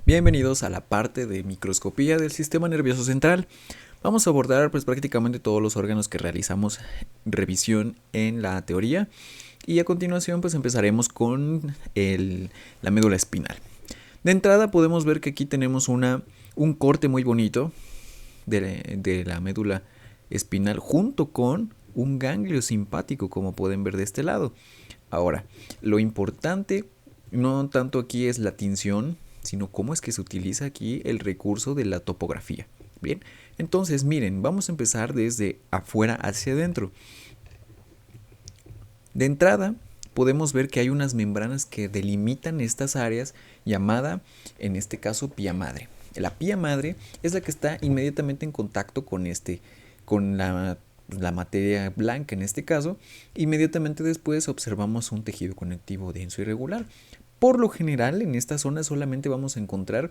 Bienvenidos a la parte de microscopía del sistema nervioso central. Vamos a abordar prácticamente todos los órganos que realizamos revisión en la teoría y a continuación empezaremos con la médula espinal. De entrada podemos ver que aquí tenemos un corte muy bonito de la médula espinal junto con un ganglio simpático, como pueden ver de este lado. Ahora, lo importante no tanto aquí es la tinción, sino cómo es que se utiliza aquí el recurso de la topografía. Bien, entonces miren, vamos a empezar desde afuera hacia adentro. De entrada, podemos ver que hay unas membranas que delimitan estas áreas llamada, en este caso, pía madre. La pía madre es la que está inmediatamente en contacto con la materia blanca en este caso. Inmediatamente después observamos un tejido conectivo denso y regular. Por lo general, en esta zona solamente vamos a encontrar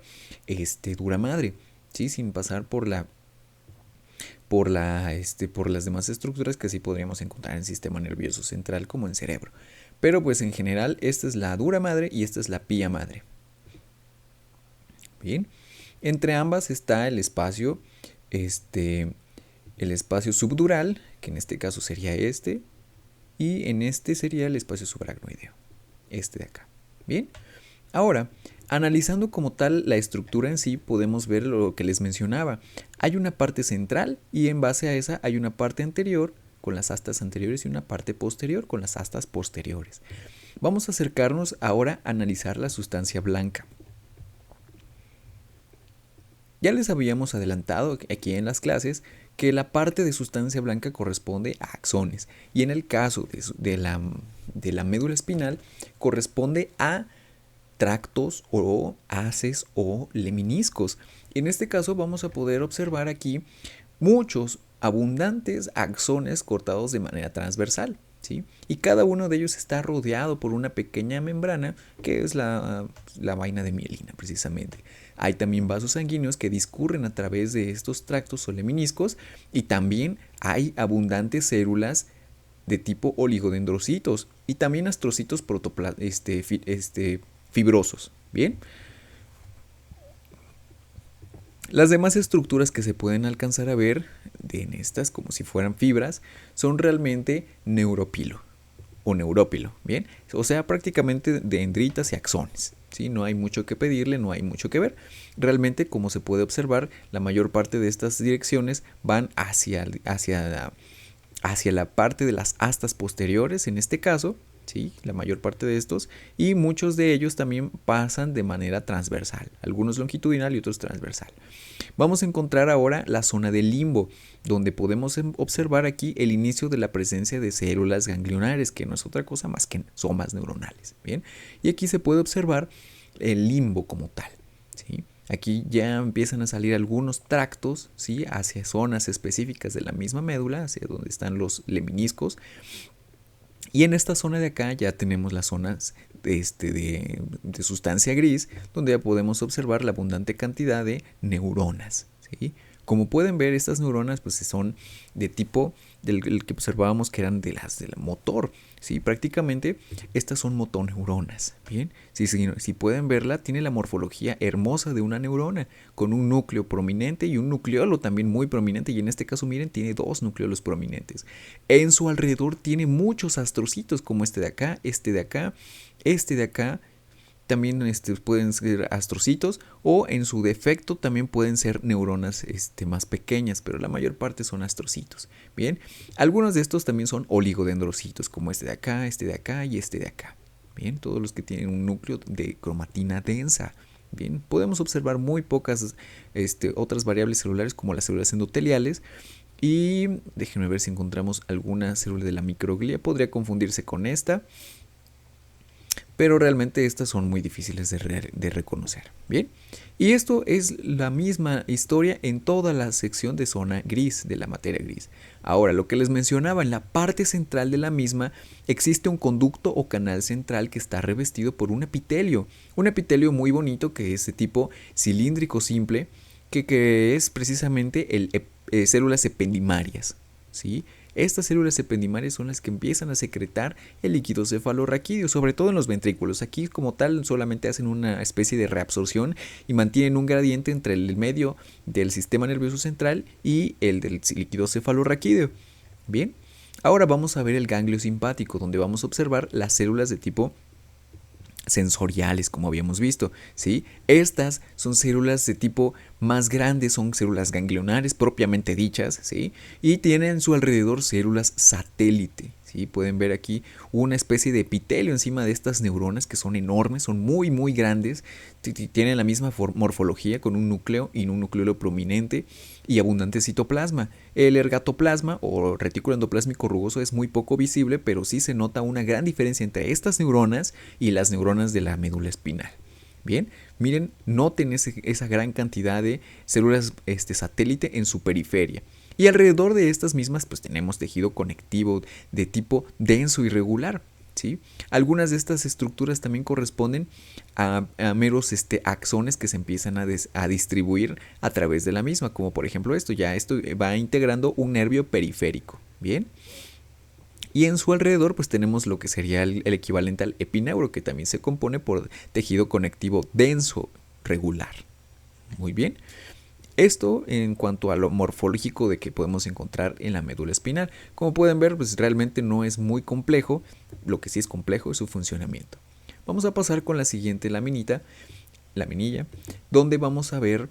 dura madre, ¿sí? Sin pasar por las demás estructuras que sí podríamos encontrar en el sistema nervioso central como en cerebro. Pero pues en general esta es la dura madre y esta es la pía madre. Bien, entre ambas está el espacio subdural, que en este caso sería este, y en este sería el espacio subaracnoideo, este de acá. Bien, ahora, analizando como tal la estructura en sí, podemos ver lo que les mencionaba. Hay una parte central y en base a esa hay una parte anterior con las astas anteriores y una parte posterior con las astas posteriores. Vamos a acercarnos ahora a analizar la sustancia blanca. Ya les habíamos adelantado aquí en las clases que la parte de sustancia blanca corresponde a axones y en el caso de la médula espinal corresponde a tractos o haces o leminiscos. En este caso vamos a poder observar aquí muchos abundantes axones cortados de manera transversal, ¿sí? Y cada uno de ellos está rodeado por una pequeña membrana que es la vaina de mielina precisamente. Hay también vasos sanguíneos que discurren a través de estos tractos o leminiscos y también hay abundantes células de tipo oligodendrocitos y también astrocitos fibrosos. Bien. Las demás estructuras que se pueden alcanzar a ver en estas, como si fueran fibras, son realmente neuropilo o neurópilo, ¿bien? O sea, prácticamente dendritas y axones, ¿sí? No hay mucho que pedirle, no hay mucho que ver. Realmente, como se puede observar, la mayor parte de estas direcciones van hacia la parte de las astas posteriores, en este caso, ¿sí? La mayor parte de estos, y muchos de ellos también pasan de manera transversal, algunos longitudinal y otros transversal. Vamos a encontrar ahora la zona del limbo, donde podemos observar aquí el inicio de la presencia de células ganglionares, que no es otra cosa más que somas neuronales. Bien, y aquí se puede observar el limbo como tal, ¿sí? Aquí ya empiezan a salir algunos tractos, ¿sí? Hacia zonas específicas de la misma médula, hacia donde están los leminiscos. Y en esta zona de acá ya tenemos las zonas de sustancia gris, donde ya podemos observar la abundante cantidad de neuronas, ¿sí? Como pueden ver, estas neuronas pues son de tipo del que observábamos que eran del motor, ¿sí? Prácticamente estas son motoneuronas, ¿bien? Si pueden verla, tiene la morfología hermosa de una neurona, con un núcleo prominente y un nucleolo también muy prominente, y en este caso miren, tiene dos nucleolos prominentes. En su alrededor tiene muchos astrocitos como este de acá, este de acá, este de acá. También pueden ser astrocitos o en su defecto también pueden ser neuronas más pequeñas, pero la mayor parte son astrocitos. Bien, algunos de estos también son oligodendrocitos, como este de acá y este de acá. Bien, todos los que tienen un núcleo de cromatina densa. Bien, podemos observar muy pocas otras variables celulares como las células endoteliales. Y déjenme ver si encontramos alguna célula de la microglia. Podría confundirse con esta, pero realmente estas son muy difíciles de reconocer. Bien, y esto es la misma historia en toda la sección de zona gris, de la materia gris. Ahora, lo que les mencionaba, en la parte central de la misma existe un conducto o canal central que está revestido por un epitelio muy bonito que es de tipo cilíndrico simple, que es precisamente células ependimarias, ¿sí? Estas células ependimarias son las que empiezan a secretar el líquido cefalorraquídeo, sobre todo en los ventrículos. Aquí como tal solamente hacen una especie de reabsorción y mantienen un gradiente entre el medio del sistema nervioso central y el del líquido cefalorraquídeo. Bien, ahora vamos a ver el ganglio simpático, donde vamos a observar las células de tipo sensoriales, como habíamos visto, ¿sí? Estas son células de tipo más grandes, son células ganglionares propiamente dichas, ¿sí? Y tienen a su alrededor células satélite, ¿sí? Pueden ver aquí una especie de epitelio encima de estas neuronas que son enormes, son muy muy grandes, tienen la misma morfología con un núcleo y un núcleo prominente y abundante citoplasma. El ergatoplasma o retículo endoplásmico rugoso es muy poco visible, pero sí se nota una gran diferencia entre estas neuronas y las neuronas de la médula espinal. Bien, miren, noten esa gran cantidad de células satélite en su periferia. Y alrededor de estas mismas pues tenemos tejido conectivo de tipo denso y regular, ¿sí? Algunas de estas estructuras también corresponden a meros axones que se empiezan a distribuir a través de la misma, como por ejemplo esto va integrando un nervio periférico, ¿bien? Y en su alrededor pues tenemos lo que sería el equivalente al epineuro, que también se compone por tejido conectivo denso regular. Muy bien. Esto en cuanto a lo morfológico de que podemos encontrar en la médula espinal. Como pueden ver, pues realmente no es muy complejo. Lo que sí es complejo es su funcionamiento. Vamos a pasar con la siguiente laminilla, donde vamos a ver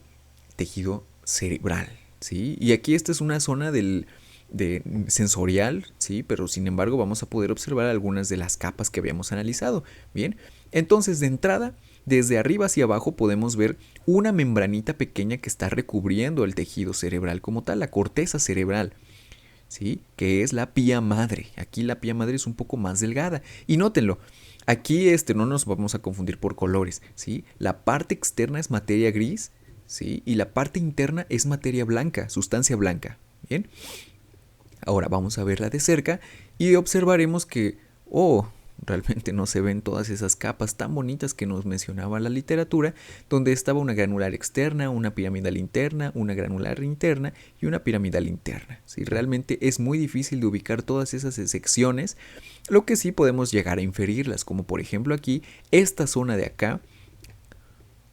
tejido cerebral, ¿sí? Y aquí esta es una zona sensorial, ¿sí? Pero sin embargo vamos a poder observar algunas de las capas que habíamos analizado. Bien, entonces de entrada, desde arriba hacia abajo podemos ver una membranita pequeña que está recubriendo el tejido cerebral como tal, la corteza cerebral, ¿sí? Que es la pía madre. Aquí la pía madre es un poco más delgada. Y nótenlo, aquí no nos vamos a confundir por colores, ¿sí? La parte externa es materia gris, ¿sí? Y la parte interna es materia blanca, sustancia blanca. Bien. Ahora vamos a verla de cerca y observaremos que, realmente no se ven todas esas capas tan bonitas que nos mencionaba la literatura, donde estaba una granular externa, una piramidal interna, una granular interna y una piramidal interna. ¿Sí? Realmente es muy difícil de ubicar todas esas secciones, lo que sí podemos llegar a inferirlas, como por ejemplo aquí, esta zona de acá,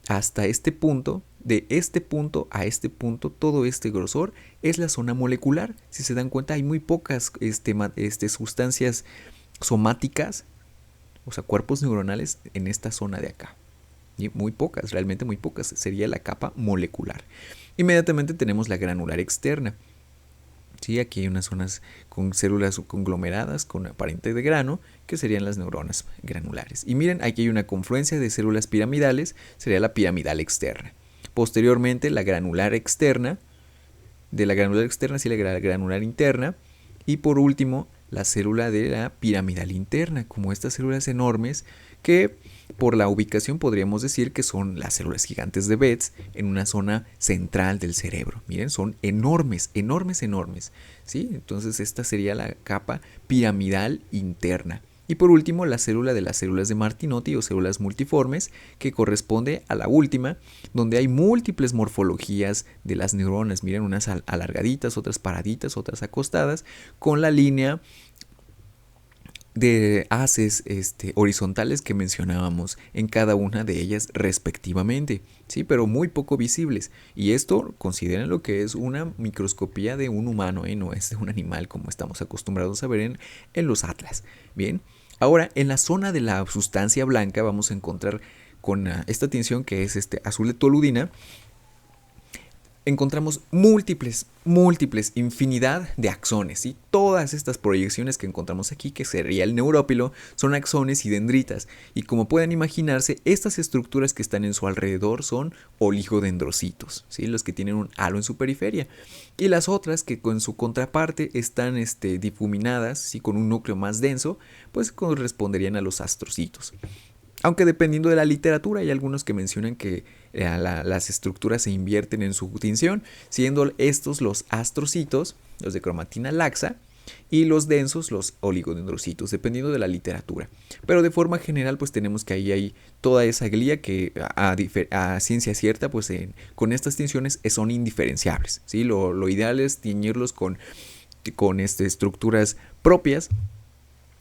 hasta este punto, de este punto a este punto, todo este grosor es la zona molecular. Si se dan cuenta, hay muy pocas sustancias somáticas, o sea, cuerpos neuronales en esta zona de acá. Y muy pocas, realmente muy pocas. Sería la capa molecular. Inmediatamente tenemos la granular externa. Sí, aquí hay unas zonas con células conglomeradas con aparente de grano, que serían las neuronas granulares. Y miren, aquí hay una confluencia de células piramidales, sería la piramidal externa. Posteriormente, la granular externa, de la granular externa sí la granular interna. Y por último, la célula de la piramidal interna, como estas células enormes que por la ubicación podríamos decir que son las células gigantes de Betz en una zona central del cerebro. Miren, son enormes, enormes, enormes, ¿sí? Entonces esta sería la capa piramidal interna. Y por último, la célula de las células de Martinotti o células multiformes, que corresponde a la última, donde hay múltiples morfologías de las neuronas. Miren, unas alargaditas, otras paraditas, otras acostadas, con la línea de haces horizontales que mencionábamos en cada una de ellas respectivamente, sí, pero muy poco visibles. Y esto consideren lo que es una microscopía de un humano, no es de un animal como estamos acostumbrados a ver en los atlas. Bien, ahora en la zona de la sustancia blanca vamos a encontrar con esta tinción que es azul de toludina. Encontramos múltiples, infinidad de axones. Y todas estas proyecciones que encontramos aquí, que sería el neurópilo, son axones y dendritas. Y como pueden imaginarse, estas estructuras que están en su alrededor son oligodendrocitos, ¿sí? Los que tienen un halo en su periferia. Y las otras que con su contraparte están difuminadas, ¿sí? Con un núcleo más denso, pues corresponderían a los astrocitos. Aunque dependiendo de la literatura hay algunos que mencionan que las estructuras se invierten en su tinción, siendo estos los astrocitos, los de cromatina laxa, y los densos, los oligodendrocitos, dependiendo de la literatura. Pero de forma general, pues tenemos que ahí hay toda esa glía que a ciencia cierta, pues con estas tinciones son indiferenciables, ¿sí? Lo ideal es teñirlos con con estructuras propias,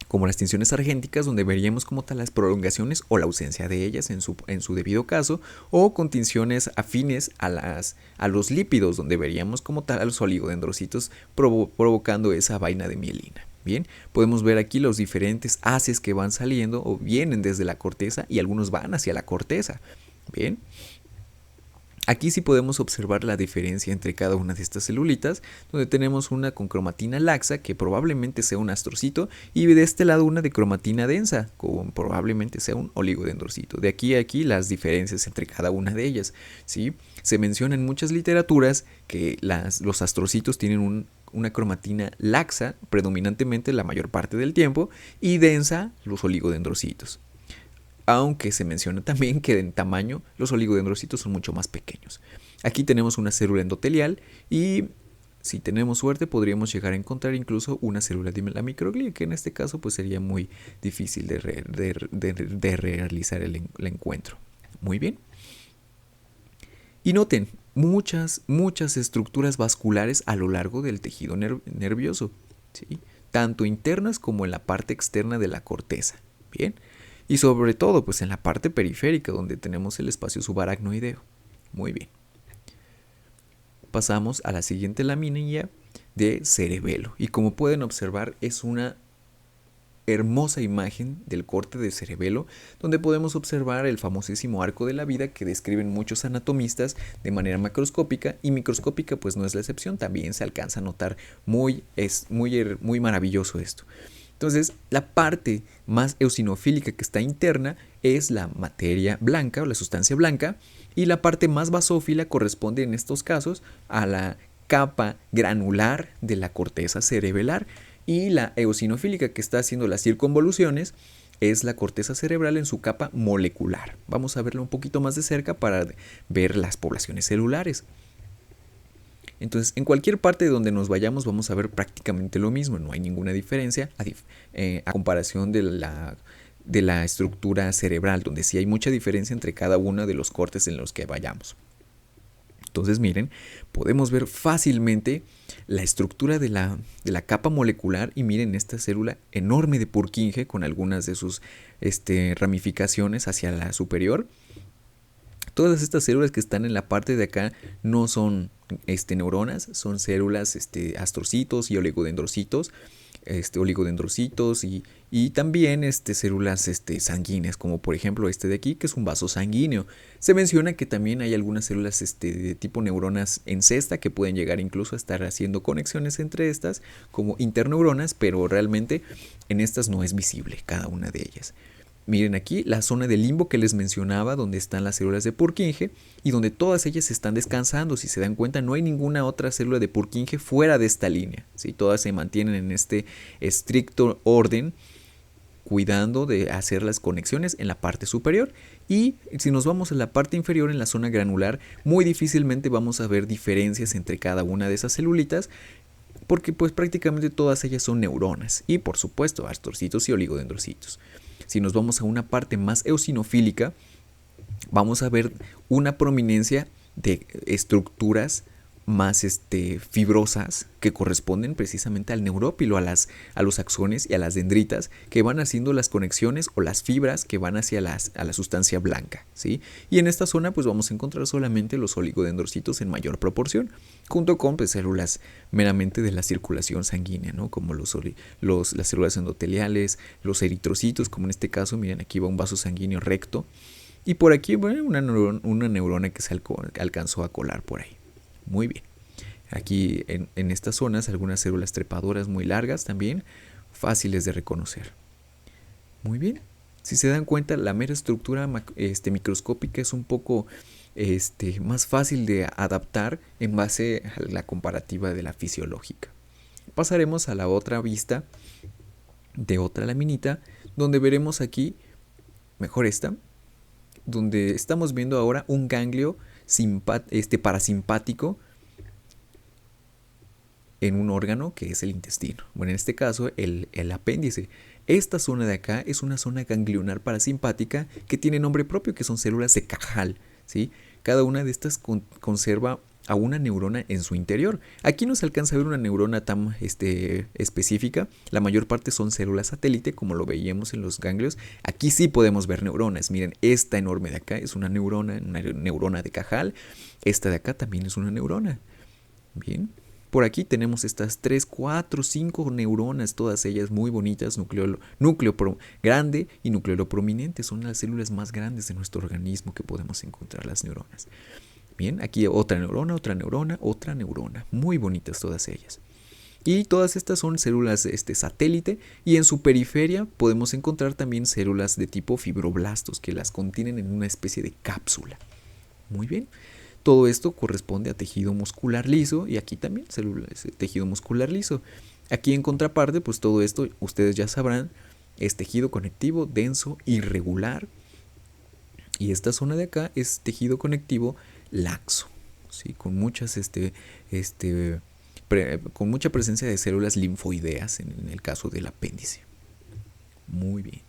como las tensiones argénticas, donde veríamos como tal las prolongaciones o la ausencia de ellas en su debido caso, o con tensiones afines a los lípidos, donde veríamos como tal a los oligodendrocitos provocando esa vaina de mielina. Bien, podemos ver aquí los diferentes haces que van saliendo o vienen desde la corteza y algunos van hacia la corteza. Bien. Aquí sí podemos observar la diferencia entre cada una de estas celulitas, donde tenemos una con cromatina laxa, que probablemente sea un astrocito, y de este lado una de cromatina densa, como probablemente sea un oligodendrocito. De aquí a aquí las diferencias entre cada una de ellas, ¿sí? Se menciona en muchas literaturas que los astrocitos tienen una cromatina laxa, predominantemente la mayor parte del tiempo, y densa los oligodendrocitos. Aunque se menciona también que en tamaño los oligodendrocitos son mucho más pequeños. Aquí tenemos una célula endotelial y si tenemos suerte podríamos llegar a encontrar incluso una célula de la microglía, que en este caso pues sería muy difícil de realizar el encuentro. Muy bien. Y noten, muchas estructuras vasculares a lo largo del tejido nervioso, ¿sí? Tanto internas como en la parte externa de la corteza. Bien. Y sobre todo, pues en la parte periférica, donde tenemos el espacio subaracnoideo. Muy bien. Pasamos a la siguiente lámina de cerebelo. Y como pueden observar, es una hermosa imagen del corte de cerebelo, donde podemos observar el famosísimo arco de la vida que describen muchos anatomistas de manera macroscópica, y microscópica pues no es la excepción, también se alcanza a notar es muy maravilloso esto. Entonces, la parte más eosinofílica que está interna es la materia blanca o la sustancia blanca, y la parte más basófila corresponde en estos casos a la capa granular de la corteza cerebelar, y la eosinofílica que está haciendo las circunvoluciones es la corteza cerebral en su capa molecular. Vamos a verla un poquito más de cerca para ver las poblaciones celulares. Entonces, en cualquier parte de donde nos vayamos vamos a ver prácticamente lo mismo, no hay ninguna diferencia a comparación de la estructura cerebral, donde sí hay mucha diferencia entre cada uno de los cortes en los que vayamos. Entonces, miren, podemos ver fácilmente la estructura de la capa molecular, y miren esta célula enorme de Purkinje con algunas de sus ramificaciones hacia la superior. Todas estas células que están en la parte de acá no son neuronas, son células astrocitos y oligodendrocitos, y también células sanguíneas, como por ejemplo de aquí, que es un vaso sanguíneo. Se menciona que también hay algunas células de tipo neuronas en cesta que pueden llegar incluso a estar haciendo conexiones entre estas como interneuronas, pero realmente en estas no es visible cada una de ellas. Miren aquí la zona del limbo que les mencionaba, donde están las células de Purkinje y donde todas ellas están descansando. Si se dan cuenta, no hay ninguna otra célula de Purkinje fuera de esta línea, ¿sí? Todas se mantienen en este estricto orden, cuidando de hacer las conexiones en la parte superior. Y si nos vamos a la parte inferior, en la zona granular, muy difícilmente vamos a ver diferencias entre cada una de esas celulitas, porque pues prácticamente todas ellas son neuronas y por supuesto astrocitos y oligodendrocitos. Si nos vamos a una parte más eosinofílica, vamos a ver una prominencia de estructuras más fibrosas que corresponden precisamente al neurópilo, a los axones y a las dendritas, que van haciendo las conexiones o las fibras que van hacia a la sustancia blanca, ¿sí? Y en esta zona pues vamos a encontrar solamente los oligodendrocitos en mayor proporción, junto con pues, células meramente de la circulación sanguínea, ¿no? Como las células endoteliales, los eritrocitos, como en este caso, miren, aquí va un vaso sanguíneo recto, y por aquí bueno, una neurona que se alcanzó a colar por ahí. Muy bien. Aquí en estas zonas algunas células trepadoras muy largas también, fáciles de reconocer. Muy bien. Si se dan cuenta, la mera estructura microscópica es un poco más fácil de adaptar en base a la comparativa de la fisiológica. Pasaremos a la otra vista de otra laminita, donde veremos aquí, mejor esta, donde estamos viendo ahora un ganglio parasimpático en un órgano que es el intestino. Bueno, en este caso el apéndice. Esta zona de acá es una zona ganglionar parasimpática que tiene nombre propio, que son células de Cajal, ¿sí? Cada una de estas conserva a una neurona en su interior. Aquí no se alcanza a ver una neurona tan específica. La mayor parte son células satélite, como lo veíamos en los ganglios. Aquí sí podemos ver neuronas. Miren, esta enorme de acá es una neurona de Cajal. Esta de acá también es una neurona. Bien. Por aquí tenemos estas 3, 4, 5 neuronas, todas ellas muy bonitas, núcleo grande y núcleo prominente. Son las células más grandes de nuestro organismo que podemos encontrar, las neuronas. Bien, aquí otra neurona, otra neurona, otra neurona. Muy bonitas todas ellas. Y todas estas son células satélite, y en su periferia podemos encontrar también células de tipo fibroblastos que las contienen en una especie de cápsula. Muy bien. Todo esto corresponde a tejido muscular liso, y aquí también células de tejido muscular liso. Aquí en contraparte, pues todo esto ustedes ya sabrán, es tejido conectivo denso irregular, y esta zona de acá es tejido conectivo laxo, ¿sí? Con muchas con mucha presencia de células linfoideas en el caso del apéndice. Muy bien.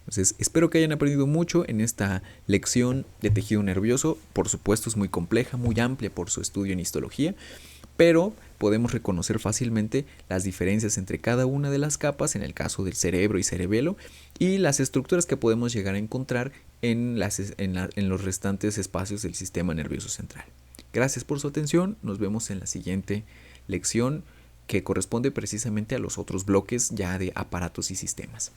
Entonces, espero que hayan aprendido mucho en esta lección de tejido nervioso. Por supuesto, es muy compleja, muy amplia por su estudio en histología, pero podemos reconocer fácilmente las diferencias entre cada una de las capas en el caso del cerebro y cerebelo, y las estructuras que podemos llegar a encontrar en los restantes espacios del sistema nervioso central. Gracias por su atención. Nos vemos en la siguiente lección, que corresponde precisamente a los otros bloques ya de aparatos y sistemas.